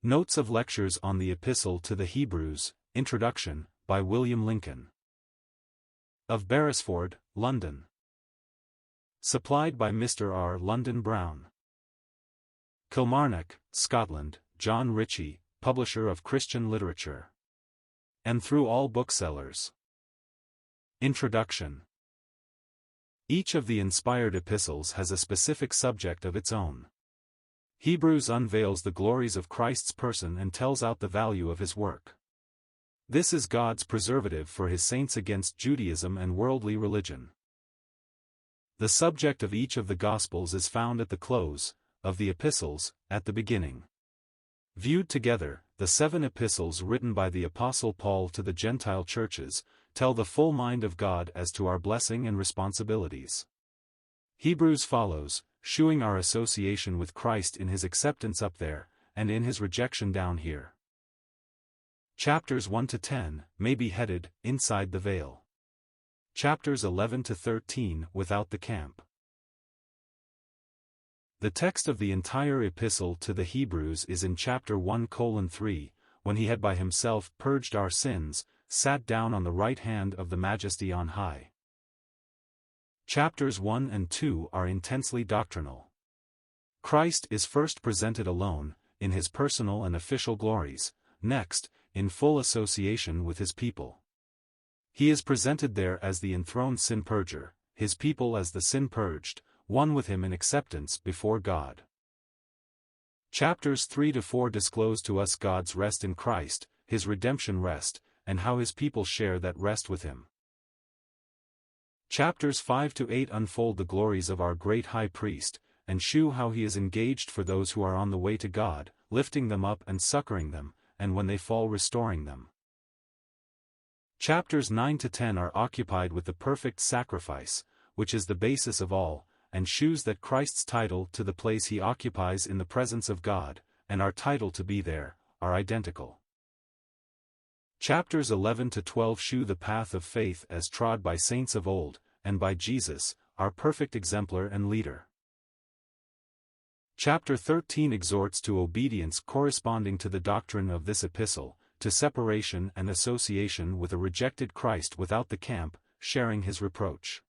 Notes of Lectures on the Epistle to the Hebrews, Introduction, by William Lincoln. Of Beresford, London. Supplied by Mr. R. London Brown. Kilmarnock, Scotland, John Ritchie, Publisher of Christian Literature. And through all booksellers. Introduction. Each of the inspired epistles has a specific subject of its own. Hebrews unveils the glories of Christ's person and tells out the value of his work. This is God's preservative for his saints against Judaism and worldly religion. The subject of each of the Gospels is found at the close, of the epistles, at the beginning. Viewed together, the 7 epistles written by the Apostle Paul to the Gentile churches, tell the full mind of God as to our blessing and responsibilities. Hebrews follows, shewing our association with Christ in his acceptance up there, and in his rejection down here. Chapters 1 to 10 may be headed, Inside the Veil. Chapters 11 to 13, Without the Camp. The text of the entire epistle to the Hebrews is in chapter 1:3, when he had by himself purged our sins, sat down on the right hand of the Majesty on high. Chapters 1 and 2 are intensely doctrinal. Christ is first presented alone, in his personal and official glories, next, in full association with his people. He is presented there as the enthroned sin-purger, his people as the sin-purged, one with him in acceptance before God. Chapters 3 to 4 disclose to us God's rest in Christ, his redemption rest, and how his people share that rest with him. Chapters 5 to 8 unfold the glories of our great high priest, and shew how he is engaged for those who are on the way to God, lifting them up and succoring them, and when they fall restoring them. Chapters 9 to 10 are occupied with the perfect sacrifice, which is the basis of all, and shews that Christ's title to the place he occupies in the presence of God, and our title to be there, are identical. Chapters 11 to 12 shew the path of faith as trod by saints of old, and by Jesus, our perfect exemplar and leader. Chapter 13 exhorts to obedience corresponding to the doctrine of this epistle, to separation and association with a rejected Christ without the camp, sharing his reproach.